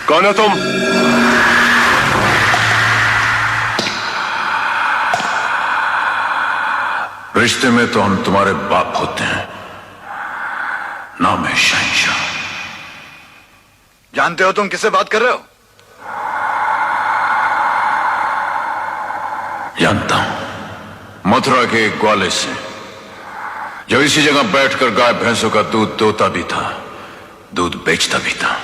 कौन हो तुम? रिश्ते में तो हम तुम्हारे बाप होते हैं, नाम है शहंशाह। जानते हो तुम किससे बात कर रहे हो? जानता हूं, मथुरा के एक ग्वाले से, जो इसी जगह बैठकर गाय भैंसों का दूध दोता भी था, दूध बेचता भी था।